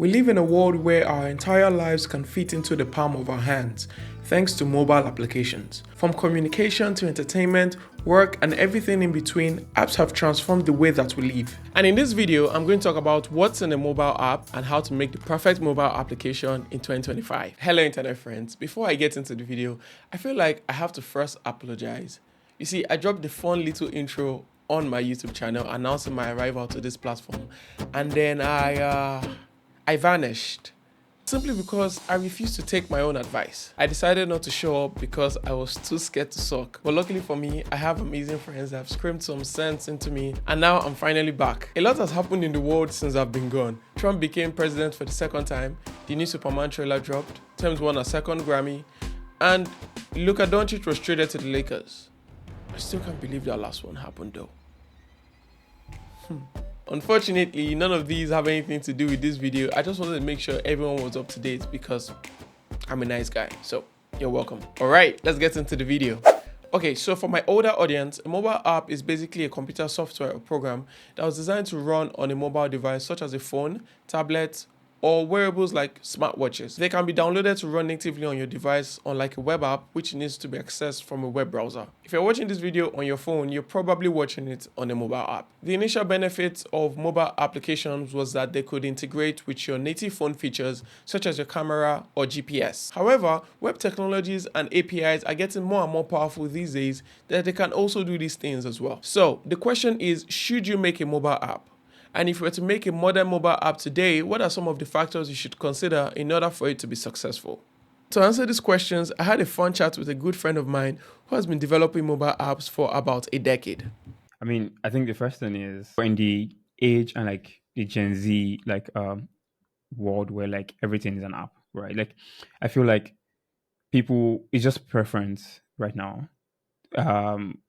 We live in a world where our entire lives can fit into the palm of our hands, thanks to mobile applications. From communication to entertainment, work, and everything in between, apps have transformed the way that we live. And in this video, I'm going to talk about what's in a mobile app and how to make the perfect mobile application in 2025. Hello, internet friends. Before I get into the video, I feel like I have to first apologize. You see, I dropped the fun little intro on my YouTube channel announcing my arrival to this platform, and then I vanished. Simply because I refused to take my own advice. I decided not to show up because I was too scared to suck. But luckily for me, I have amazing friends that have screamed some sense into me, and now I'm finally back. A lot has happened in the world since I've been gone. Trump became president for the second time, the new Superman trailer dropped, Tems won a second Grammy, and Luka Doncic was traded to the Lakers. I still can't believe that last one happened though. Unfortunately, none of these have anything to do with this video. I just wanted to make sure everyone was up to date because I'm a nice guy. So you're welcome. All right, let's get into the video. Okay, so for my older audience, a mobile app is basically a computer software or program that was designed to run on a mobile device such as a phone, tablet, or wearables like smartwatches. They can be downloaded to run natively on your device, unlike a web app, which needs to be accessed from a web browser. If you're watching this video on your phone, you're probably watching it on a mobile app. The initial benefits of mobile applications was that they could integrate with your native phone features, such as your camera or GPS. However, web technologies and APIs are getting more and more powerful these days that they can also do these things as well. So the question is, should you make a mobile app? And if you were to make a modern mobile app today, what are some of the factors you should consider in order for it to be successful? To answer these questions, I had a fun chat with a good friend of mine who has been developing mobile apps for about a decade. I mean, I think the first thing is we're in the age and like the Gen Z world where like everything is an app, right? Like I feel like people, it's just preference right now.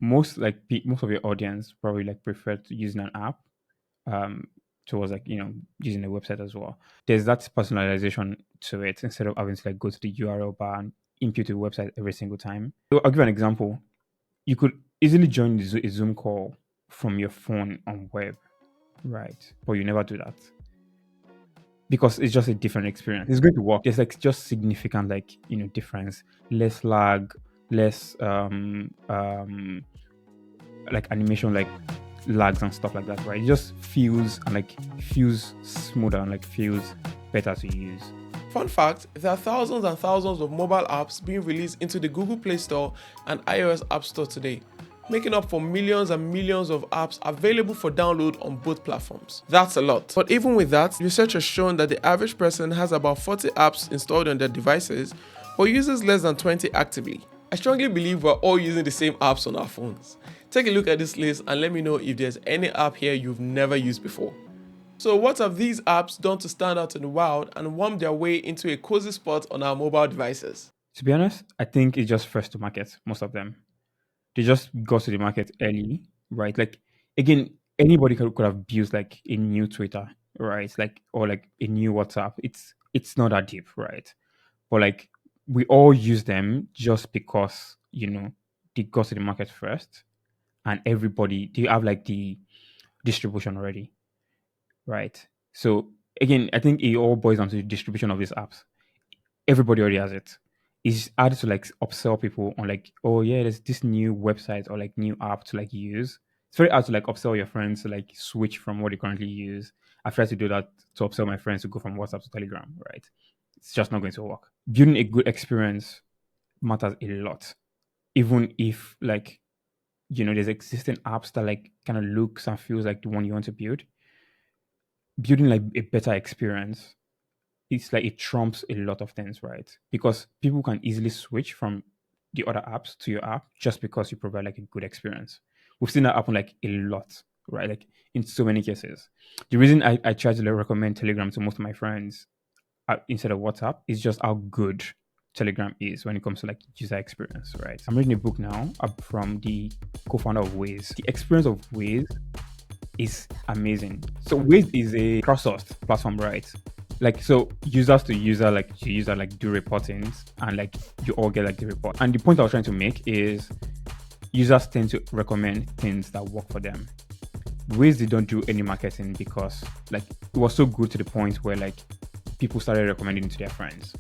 Most of your audience probably like prefer to using an app towards like using a website as well. There's that personalization to it instead of having to like go to the URL bar and input a website every single time. So I'll give an example. You could easily join a Zoom call from your phone on web, right? But you never do that because it's just a different experience. It's going to work. There's like just significant difference, less lag, less like animation, like lags and stuff like that, right? It just feels smoother and like feels better to use. Fun fact, there are thousands and thousands of mobile apps being released into the Google Play Store and iOS App Store today, making up for millions and millions of apps available for download on both platforms. That's a lot. But even with that, research has shown that the average person has about 40 apps installed on their devices, but uses less than 20 actively. I strongly believe we're all using the same apps on our phones. Take a look at this list and let me know if there's any app here you've never used before. So what have these apps done to stand out in the wild and worm their way into a cozy spot on our mobile devices? To be honest, I think it's just first to market, most of them. They just got to the market early, right? Like, again, anybody could have built like a new Twitter, right? Like, or like a new WhatsApp. It's not that deep, right? But like, we all use them just because, they got to the market first. And everybody, they have like the distribution already, right? So again, I think it all boils down to the distribution of these apps. Everybody already has it. It's hard to like upsell people on like, oh yeah, there's this new website or like new app to like use. It's very hard to like upsell your friends to like switch from what they currently use. I've tried to do that to upsell my friends to go from WhatsApp to Telegram, right? It's just not going to work. Building a good experience matters a lot, even if like there's existing apps that like kind of looks and feels like the one you want to build. Building like a better experience, it's like it trumps a lot of things, right? Because people can easily switch from the other apps to your app just because you provide like a good experience. We've seen that happen like a lot, right? Like in so many cases. The reason I try to like, recommend Telegram to most of my friends instead of WhatsApp is just how good Telegram is when it comes to like user experience, right? I'm reading a book now from the co-founder of Waze. The experience of Waze is amazing. So Waze is a crowdsourced platform, right? Like, so users to user do reportings and like you all get like the report. And the point I was trying to make is users tend to recommend things that work for them. Waze, they don't do any marketing because like it was so good to the point where like people started recommending it to their friends,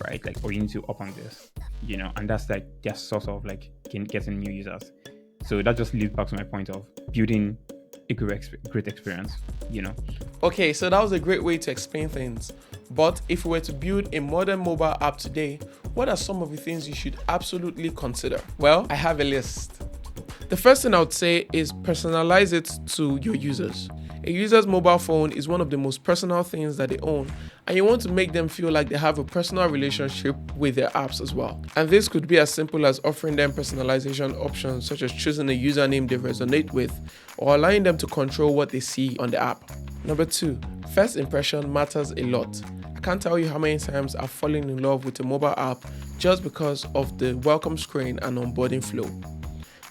right? Like, oh, you need to up on this, and that's like their source of like getting new users. So that just leads back to my point of building a great experience, Okay, so that was a great way to explain things. But if we were to build a modern mobile app today, what are some of the things you should absolutely consider? Well, I have a list. The first thing I would say is personalize it to your users. A user's mobile phone is one of the most personal things that they own, and you want to make them feel like they have a personal relationship with their apps as well. And this could be as simple as offering them personalization options such as choosing a username they resonate with or allowing them to control what they see on the app. Number 2, first impression matters a lot. I can't tell you how many times I've fallen in love with a mobile app just because of the welcome screen and onboarding flow.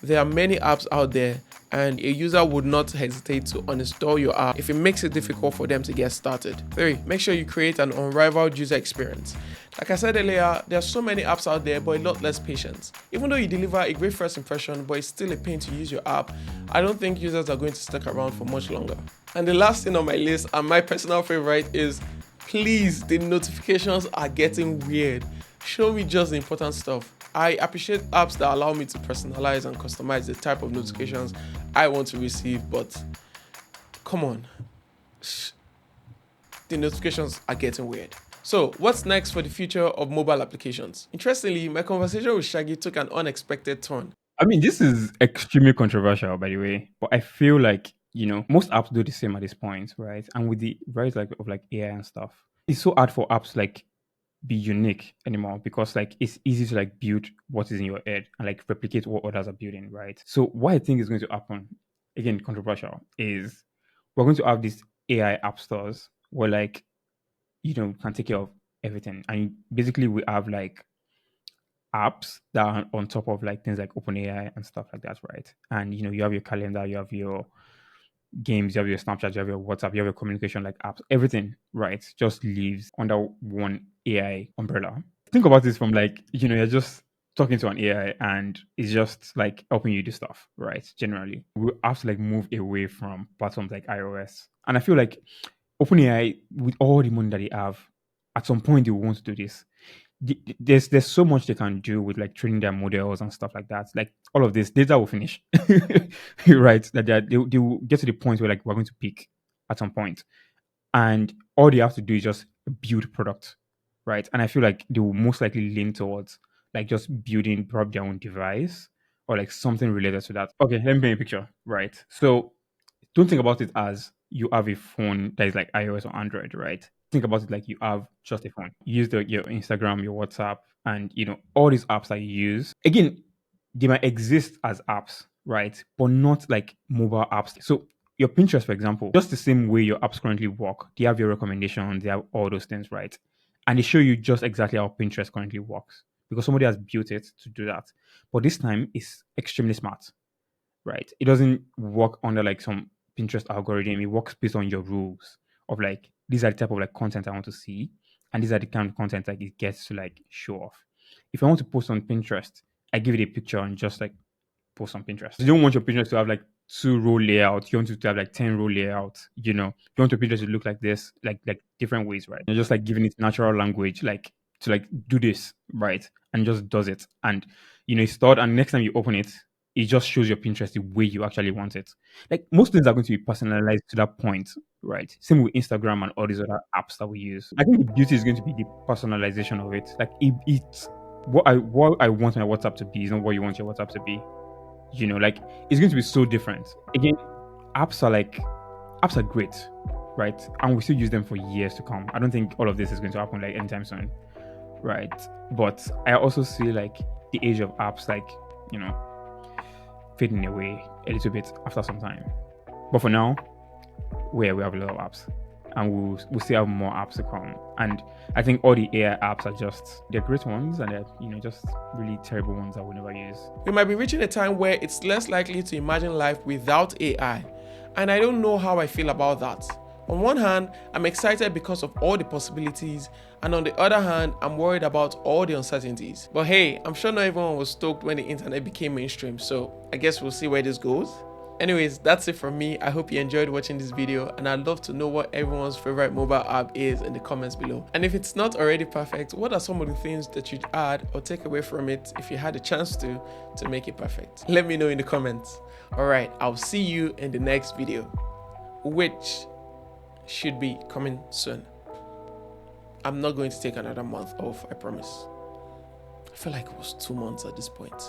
There are many apps out there, and a user would not hesitate to uninstall your app if it makes it difficult for them to get started. 3, make sure you create an unrivaled user experience. Like I said earlier, there are so many apps out there, but a lot less patience. Even though you deliver a great first impression, but it's still a pain to use your app, I don't think users are going to stick around for much longer. And the last thing on my list, and my personal favorite, is please, the notifications are getting weird. Show me just the important stuff. I appreciate apps that allow me to personalize and customize the type of notifications I want to receive, but come on, the notifications are getting weird. So what's next for the future of mobile applications? Interestingly, my conversation with Shaggy took an unexpected turn. I mean, this is extremely controversial, by the way, but I feel like, most apps do the same at this point, right? And with the rise of like AI and stuff, it's so hard for apps like be unique anymore because like it's easy to like build what is in your head and like replicate what others are building, right? So what I think is going to happen, again, controversial, is we're going to have these AI app stores where like, can take care of everything. And basically we have like apps that are on top of like things like OpenAI and stuff like that, right? And you have your calendar, you have your games, you have your Snapchat, you have your WhatsApp, you have your communication like apps, everything, right? Just lives under one AI umbrella. Think about this from like, you're just talking to an AI and it's just like helping you do stuff, right? Generally, we have to like move away from platforms like iOS. And I feel like OpenAI, with all the money that they have, at some point they will want to do this. There's so much they can do with like training their models and stuff like that. Like all of this data will finish, right? That they will get to the point where like we're going to peak at some point, and all they have to do is just build product, right? And I feel like they will most likely lean towards like just building probably their own device or like something related to that. Okay, let me paint a picture, right? So don't think about it as you have a phone that is like iOS or Android, right? Think about it like you have just a phone. You use your Instagram, your WhatsApp, and all these apps that you use. Again, they might exist as apps, right? But not like mobile apps. So your Pinterest, for example, just the same way your apps currently work. They have your recommendations, they have all those things, right? And they show you just exactly how Pinterest currently works because somebody has built it to do that. But this time it's extremely smart, right? It doesn't work under like some Pinterest algorithm. It works based on your rules of like, these are the type of like content I want to see, and these are the kind of content like it gets to like show off. If I want to post on Pinterest, I give it a picture and just like post on Pinterest. You don't want your Pinterest to have like 2-row layout. You want it to have like 10-row layout. You want your Pinterest to look like this, like different ways, right? You're just like giving it natural language, like to like do this, right? And just does it. And it's stored, and next time you open it, it just shows your Pinterest the way you actually want it. Like most things are going to be personalized to that point, right? Same with Instagram and all these other apps that we use. I think the beauty is going to be the personalization of it. Like it's what I want my WhatsApp to be is not what you want your WhatsApp to be. Like it's going to be so different. Again, apps are great, right? And we still use them for years to come. I don't think all of this is going to happen like anytime soon, right? But I also see like the age of apps like fading away a little bit after some time. But for now, we have a lot of apps, and we'll still have more apps to come. And I think all the AI apps are they're great ones, and they're just really terrible ones that we'll never use. We might be reaching a time where it's less likely to imagine life without AI, and I don't know how I feel about that. On one hand, I'm excited because of all the possibilities, and on the other hand, I'm worried about all the uncertainties. But hey, I'm sure not everyone was stoked when the internet became mainstream, so I guess we'll see where this goes. Anyways, that's it from me. I hope you enjoyed watching this video, and I'd love to know what everyone's favorite mobile app is in the comments below. And if it's not already perfect, what are some of the things that you'd add or take away from it if you had a chance to make it perfect? Let me know in the comments. Alright, I'll see you in the next video, which should be coming soon. I'm not going to take another month off, I promise. I feel like it was 2 months at this point.